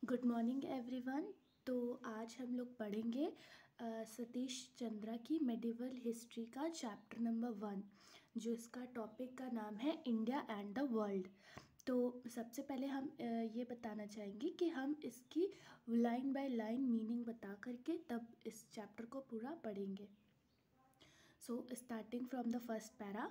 Good morning everyone. तो आज हम लोग पढ़ेंगे सतीश चंद्रा की मेडिवल हिस्ट्री का चैप्टर नंबर 1, जो इसका टॉपिक का नाम है इंडिया एंड द वर्ल्ड। तो सबसे पहले हम ये बताना चाहेंगे कि हम इसकी लाइन बाय लाइन मीनिंग बता करके तब इस चैप्टर को पूरा पढ़ेंगे। So, starting from the first para,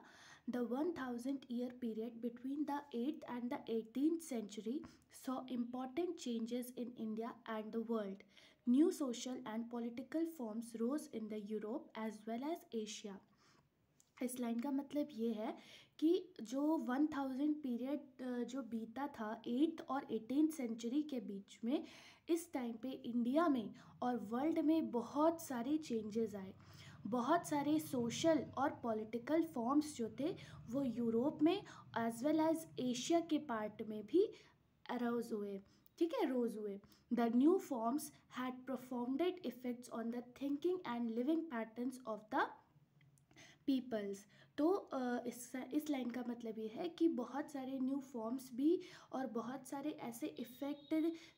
the 1000-year period between the 8th and the 18th century saw important changes in India and the world. New social and political forms rose in the Europe as well as Asia. इस line का मतलब ये है कि जो 1000 period जो बीता था 8th और 18th सेंचुरी के बीच में, इस टाइम पे इंडिया में और वर्ल्ड में बहुत सारे चेंजेस आए। बहुत सारे सोशल और पॉलिटिकल फॉर्म्स जो थे वो यूरोप में एज वेल एज एशिया के पार्ट में भी अराउज हुए, ठीक है, रोज हुए। The new forms had profounded effects on the thinking and living patterns of the peoples. तो इस लाइन का मतलब ये है कि बहुत सारे न्यू फॉर्म्स भी और बहुत सारे ऐसे इफ़ेक्ट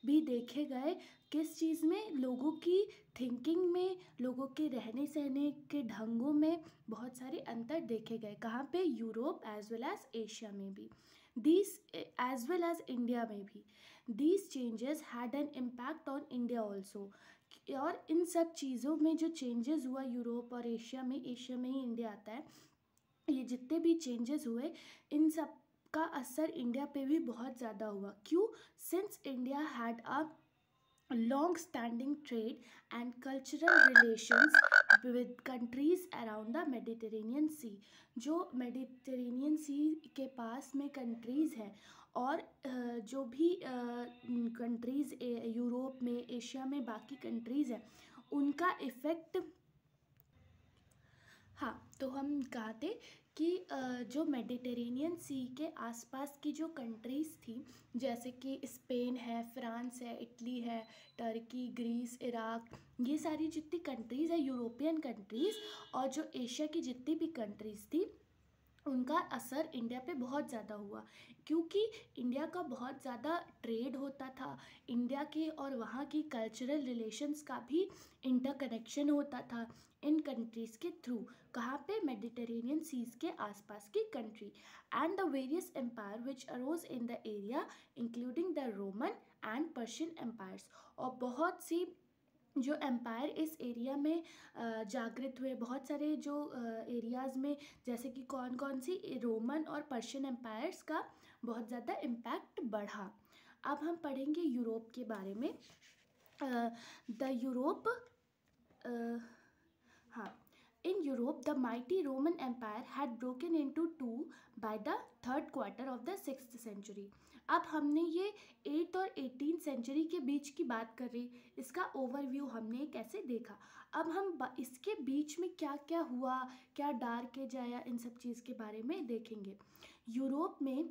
भी देखे गए किस चीज़ में, लोगों की थिंकिंग में, लोगों के रहने सहने के ढंगों में बहुत सारे अंतर देखे गए। कहाँ पे? Europe as well as Asia में भी, these as well as India में भी। These changes had an impact on India also. और इन सब चीज़ों में जो चेंजेस हुआ यूरोप और एशिया में ही इंडिया आता है, ये जितने भी चेंजेस हुए इन सब का असर इंडिया पे भी बहुत ज़्यादा हुआ। क्यों? Since India had a long standing trade and cultural relations with countries around the Mediterranean Sea। जो मेडिटेरेनियन सी के पास में कंट्रीज़ हैं और जो भी कंट्रीज़ यूरोप में, एशिया में बाकी कंट्रीज़ हैं, उनका इफ़ेक्ट। हाँ, तो हम कहा थे कि जो मेडिटेरेनियन सी के आसपास की जो कंट्रीज़ थी, जैसे कि स्पेन है, फ्रांस है, इटली है, टर्की, ग्रीस, इराक, ये सारी जितनी कंट्रीज़ है यूरोपियन कंट्रीज़, और जो एशिया की जितनी भी कंट्रीज़ थी, उनका असर इंडिया पे बहुत ज़्यादा हुआ। क्योंकि इंडिया का बहुत ज़्यादा ट्रेड होता था, इंडिया के और वहाँ की कल्चरल रिलेशंस का भी इंटरकनेक्शन होता था इन कंट्रीज़ के थ्रू। कहाँ पे? मेडिटेरेनियन सीज के आसपास की country. And the various empire which arose in the area including the Roman and Persian empires. और बहुत सी जो एम्पायर इस एरिया में जागृत हुए, बहुत सारे जो एरियाज़ में, जैसे कि कौन कौन सी, रोमन और पर्शियन एम्पायर्स का बहुत ज़्यादा इम्पैक्ट बढ़ा। अब हम पढ़ेंगे यूरोप के बारे में। द यूरोप हाँ, in Europe, the mighty Roman Empire had broken into two by the third quarter of the 6th century। अब हमने ये 8th और 18th सेंचुरी के बीच की बात कर रही, इसका ओवरव्यू हमने कैसे देखा। अब हम इसके बीच में क्या क्या हुआ, क्या डार्क एज आया, इन सब चीज़ के बारे में देखेंगे। यूरोप में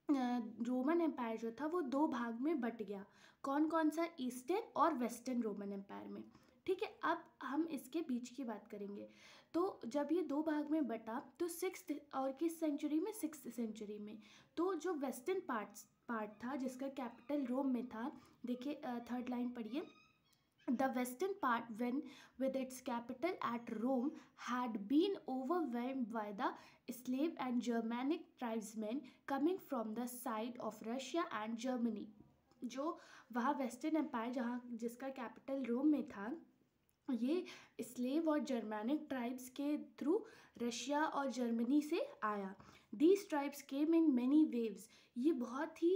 रोमन एम्पायर जो था वो दो भाग में बट गया। कौन कौन सा? ईस्टर्न और वेस्टर्न रोमन एम्पायर में, ठीक है। अब हम इसके बीच की बात करेंगे। तो जब ये दो भाग में बटा तो 6th और किस सेंचुरी में? 6th सेंचुरी में। तो जो वेस्टर्न पार्ट था जिसका कैपिटल रोम में था, देखिए थर्ड लाइन पढ़िए। The western part, when with its capital at Rome, had been overwhelmed by the slave and Germanic tribesmen coming from the side of Russia and Germany। जो वहाँ western empire जहाँ जिसका capital Rome में था, ये slave और Germanic tribes के through Russia और जर्मनी से आया। These tribes came in many waves. ये बहुत ही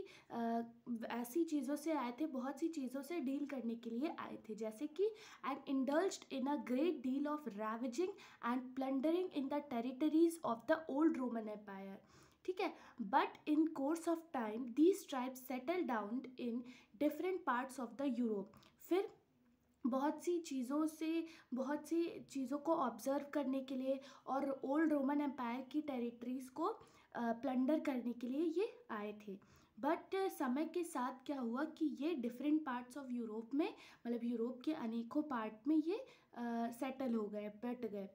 ऐसी चीज़ों से आए थे, बहुत सी चीज़ों से डील करने के लिए आए थे, जैसे कि and indulged in a great deal of ravaging and plundering in the territories of the old Roman empire, ठीक है। But in course of time these tribes settle down in different parts of the Europe. फिर बहुत सी चीज़ों को observe करने के लिए और ओल्ड रोमन एम्पायर की टेरिटरीज़ को प्लंडर करने के लिए ये आए थे। बट समय के साथ क्या हुआ कि ये डिफरेंट पार्ट्स ऑफ यूरोप में, मतलब यूरोप के अनेकों पार्ट में ये सेटल हो गए, बट गए,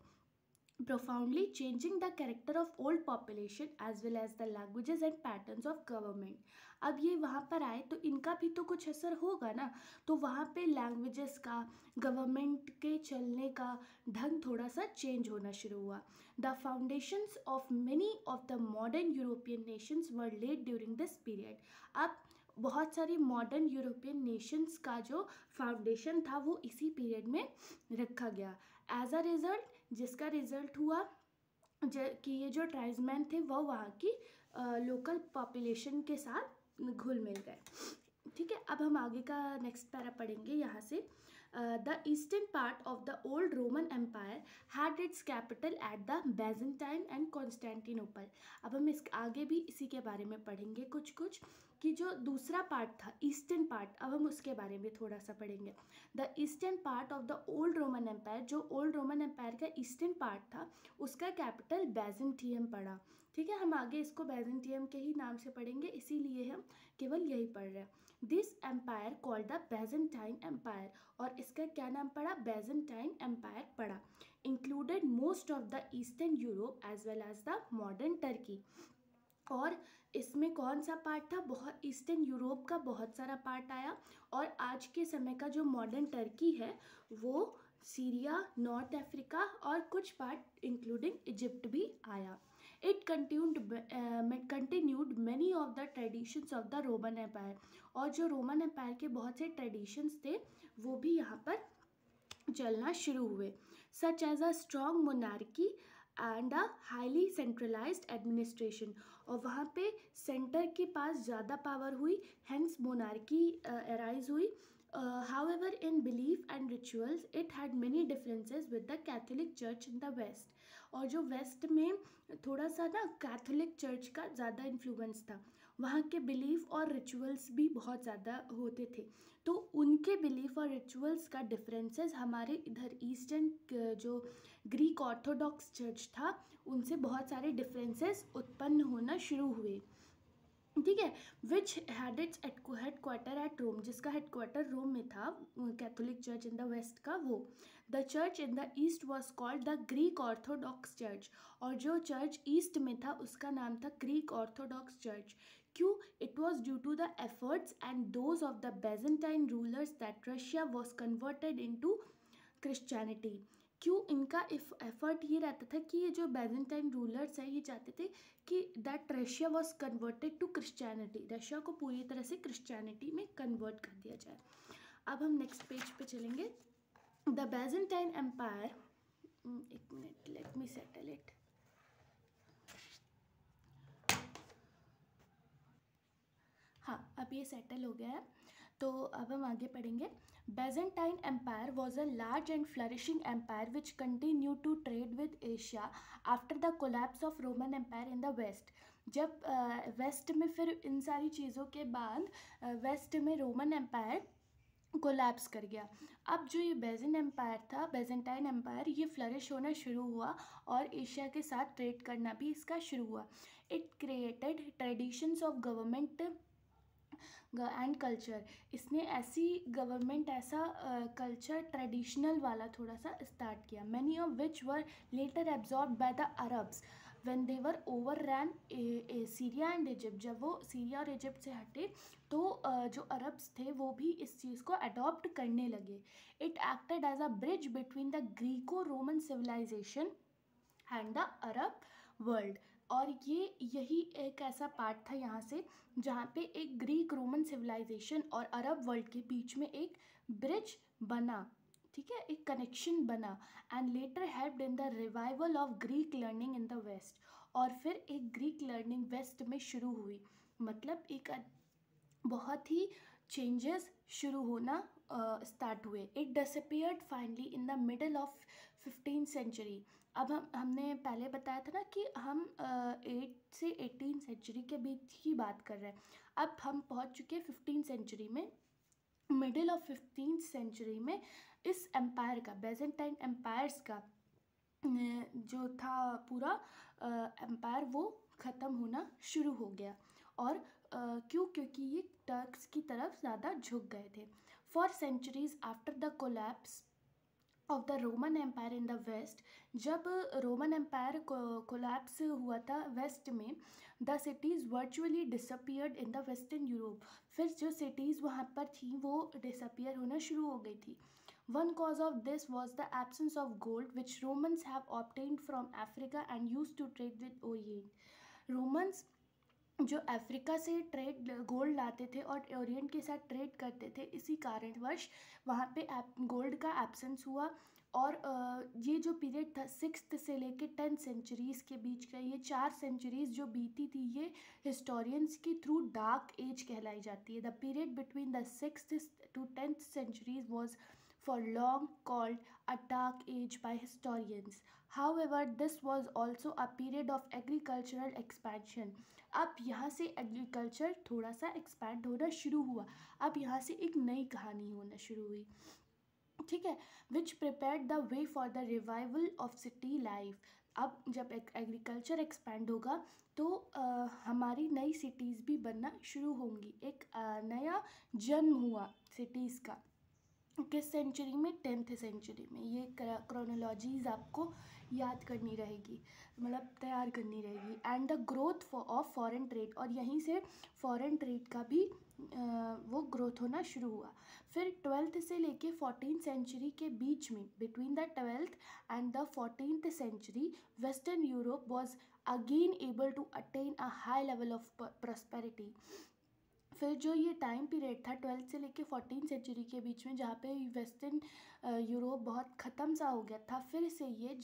profoundly changing the character of old population as well as the languages and patterns of government। अब ये वहाँ पर आए तो इनका भी तो कुछ असर होगा ना, तो वहाँ पे लैंग्वेजेस का, गवर्नमेंट के चलने का ढंग थोड़ा सा चेंज होना शुरू हुआ। The foundations of many of the modern European nations were laid during this period. अब बहुत सारी मॉडर्न यूरोपियन नेशंस का जो फाउंडेशन था वो इसी पीरियड में रखा गया। एज अ रिजल्ट, जिसका रिजल्ट हुआ कि ये जो ट्राइब्समैन थे वो वहाँ की लोकल पॉपुलेशन के साथ घुल मिल गए। ठीक है, अब हम आगे का नेक्स्ट पैरा पढ़ेंगे यहाँ से। The eastern part of the old Roman empire had its capital at the Byzantine and Constantinople. अब हम इस आगे भी इसी के बारे में पढ़ेंगे कुछ कुछ, कि जो दूसरा पार्ट था ईस्टर्न पार्ट, अब हम उसके बारे में थोड़ा सा पढ़ेंगे। The eastern part of the old Roman empire, जो ओल्ड रोमन एम्पायर का ईस्टर्न पार्ट था उसका कैपिटल बैजेंटियम पड़ा। ठीक है, हम आगे इसको बैजेंटियम के ही नाम से पढ़ेंगे, इसीलिए हम केवल यही पढ़ रहे हैं। This empire called the Byzantine empire, और इसका क्या नाम पड़ा, बैजेंटाइन एम्पायर पड़ा। Included most of the eastern Europe as well as the modern Turkey. और इसमें कौन सा पार्ट था, बहुत ईस्टर्न यूरोप का बहुत सारा पार्ट आया, और आज के समय का जो मॉडर्न टर्की है वो सीरिया, नॉर्थ अफ्रीका और कुछ पार्ट इंक्लूडिंग इजिप्ट भी आया। It continued many of the traditions of the Roman empire, और जो रोमन एम्पायर के बहुत से ट्रेडिशंस थे वो भी यहाँ पर चलना शुरू हुए। Such as a strong monarchy and a highly centralised administration, और वहाँ पे सेंटर के पास ज़्यादा पावर हुई, हेंस मोनार्की अराइज हुई। However, in belief and rituals, it had many differences with the Catholic Church in the West. और जो वेस्ट में थोड़ा सा ना कैथोलिक चर्च का ज़्यादा इन्फ्लुएंस था, वहाँ के बिलीफ और रिचुअल्स भी बहुत ज़्यादा होते थे, तो उनके बिलीफ और रिचुअल्स का डिफरेंसेस हमारे इधर ईस्टर्न जो ग्रीक ऑर्थोडॉक्स चर्च था उनसे बहुत सारे डिफरेंसेस उत्पन्न होना शुरू हुए। ठीक है, which had its headquarter at Rome, जिसका हेडक्वार्टर रोम में था, Catholic church in the west का वो। The church in the east was called the Greek Orthodox church, और जो चर्च ईस्ट में था उसका नाम था ग्रीक ऑर्थोडॉक्स चर्च। क्यों, it was due to the efforts and those of the Byzantine rulers that Russia was converted into Christianity. क्यों, इनका एफर्ट ये रहता था कि ये जो बैजेंटाइन रूलर्स हैं ये चाहते थे कि that Russia was converted to Christianity, Russia को पूरी तरह से क्रिश्चियनिटी में कन्वर्ट कर दिया जाए। अब हम नेक्स्ट पेज पे चलेंगे। द बैजेंटाइन एम्पायर, एक minute, let me settle it. हाँ, अब ये सेटल हो गया है, तो अब हम आगे पढ़ेंगे। Byzantine Empire was a large and flourishing empire which continued to trade with Asia after the collapse of Roman Empire in the West. जब वेस्ट में फिर इन सारी चीज़ों के बाद वेस्ट में रोमन एम्पायर कोलैप्स कर गया। अब जो ये बैजेंटाइन एम्पायर ये फ्लरिश होना शुरू हुआ और एशिया के साथ ट्रेड करना भी इसका शुरू हुआ। It created traditions of government and culture, इसने ऐसी गवर्नमेंट, ऐसा कल्चर ट्रेडिशनल वाला थोड़ा सा स्टार्ट किया। Many of which were later absorb by the Arabs when they were over ran Syria and Egypt. जब वो सीरिया और इजिप्ट से हटे तो जो अरब्स थे वो भी इस चीज़ को अडॉप्ट करने लगे। It acted as a bridge between the Greco Roman civilisation and the Arab world, और ये यही एक ऐसा पार्ट था यहाँ से जहाँ पे एक ग्रीक रोमन सिविलाइजेशन और अरब वर्ल्ड के बीच में एक ब्रिज बना। ठीक है, एक कनेक्शन बना। And later helped in the revival of Greek learning in the west, और फिर एक ग्रीक लर्निंग वेस्ट में शुरू हुई, मतलब एक बहुत ही चेंजेस शुरू होना स्टार्ट हुए। It disappeared finally in the middle of 15th century. अब हमने पहले बताया था ना कि हम 8 से 18 सेंचुरी के बीच की बात कर रहे हैं। अब हम पहुंच चुके हैं 15th सेंचुरी में। मिडिल ऑफ 15th सेंचुरी में इस एम्पायर का, बैजेंटाइन एम्पायर्स का जो था पूरा एम्पायर वो ख़त्म होना शुरू हो गया। और क्यों, क्योंकि ये टर्क्स की तरफ ज़्यादा झुक गए थे। For centuries after the collapse of the Roman empire in the west, जब रोमन एम्पायर कोलैप्स हुआ था वेस्ट में, the cities virtually disappeared in the western Europe, फिर जो सिटीज़ वहाँ पर थी वो डिसअपियर होना शुरू हो गई थी. One cause of this was the absence of gold, which Romans have obtained from Africa and used to trade with Orient. Romans जो अफ्रीका से ट्रेड गोल्ड लाते थे और ओरिएंट के साथ ट्रेड करते थे, इसी कारणवश वहाँ पे गोल्ड का एब्सेंस हुआ. और ये जो पीरियड था 6th से लेके 10th सेंचुरीज़ के बीच का, ये 4 सेंचुरीज़ जो बीती थी ये हिस्टोरियंस के थ्रू डार्क एज कहलाई जाती है. The period between the 6th to 10th centuries was for long called a dark age by historians. However, this was also a period of agricultural expansion. अब यहाँ से एग्रीकल्चर थोड़ा सा expand होना शुरू हुआ, अब यहाँ से एक नई कहानी होना शुरू हुई. ठीक है, which prepared the way for the revival of city life. अब जब एग्रीकल्चर एक्सपैंड होगा तो हमारी नई सिटीज़ भी बनना शुरू होंगी. एक नया जन्म हुआ सिटीज़ का. किस सेंचुरी में? 10th सेंचुरी में. ये क्रोनोलॉजीज आपको याद करनी रहेगी, मतलब तैयार करनी रहेगी. And the growth of foreign trade, और यहीं से फॉरेन ट्रेड का भी वो ग्रोथ होना शुरू हुआ. फिर 12th से लेके 14th सेंचुरी के बीच में, between the 12th and the 14th century, western Europe was again able to attain a high level of prosperity. फिर जो ये टाइम पीरियड था 12th से लेके 14th सेंचुरी के बीच में, जहाँ पे वेस्टर्न यूरोप बहुत ख़त्म सा हो गया था, फिर से ये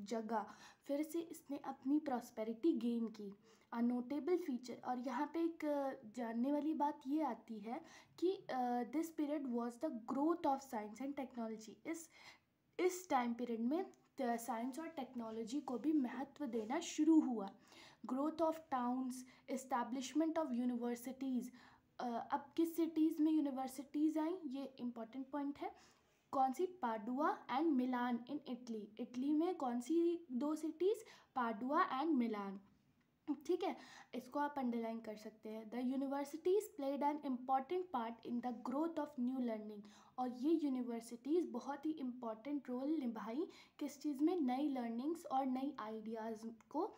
जगह फिर से इसने अपनी प्रॉस्पेरिटी गेन की. अ नोटेबल फीचर, और यहाँ पे एक जानने वाली बात ये आती है कि this period was the growth of science and technology. इस टाइम पीरियड में साइंस और टेक्नोलॉजी को भी महत्व देना शुरू हुआ. Growth of towns, establishment of universities. अब किस सिटीज़ में यूनिवर्सिटीज़ आई, ये इम्पॉर्टेंट पॉइंट है. कौन सी? Padua and Milan in Italy. Italy में कौन सी 2 सिटीज़? पाडुआ एंड मिलान. ठीक है, इसको आप अंडरलाइन कर सकते हैं. The universities played an important part in the growth of new learning. और ये यूनिवर्सिटीज़ बहुत ही इम्पॉर्टेंट रोल निभाई किस चीज़ में? नई लर्निंग्स और नई आइडियाज़ को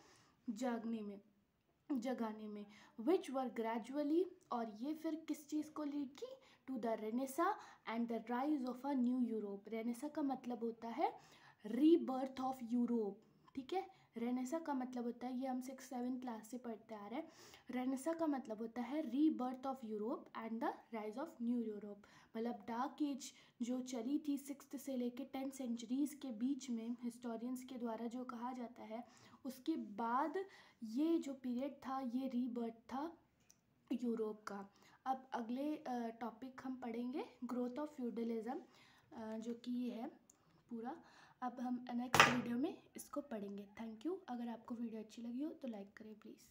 जगाने में. विच वर ग्रेजुअली, और ये फिर किस चीज़ को लीड की? To the renaissance and the rise of a new Europe. Renaissance का मतलब होता है रीबर्थ ऑफ यूरोप. ठीक है, रेनेसा का मतलब होता है, ये हम 6th-7th क्लास से पढ़ते आ रहे हैं. रेनेसा का मतलब होता है rebirth of Europe and the rise of new Europe. मतलब डार्क एज जो चली थी 6th से लेके 10th सेंचुरीज़ के बीच में, हिस्टोरियंस के द्वारा जो कहा जाता है, उसके बाद ये जो पीरियड था ये रीबर्थ था यूरोप का. अब अगले टॉपिक हम पढ़ेंगे ग्रोथ ऑफ फ्यूडलिज्म, जो कि ये है पूरा. अब हम नेक्स्ट वीडियो में इसको पढ़ेंगे. Thank you. अगर आपको वीडियो अच्छी लगी हो तो लाइक करें प्लीज़.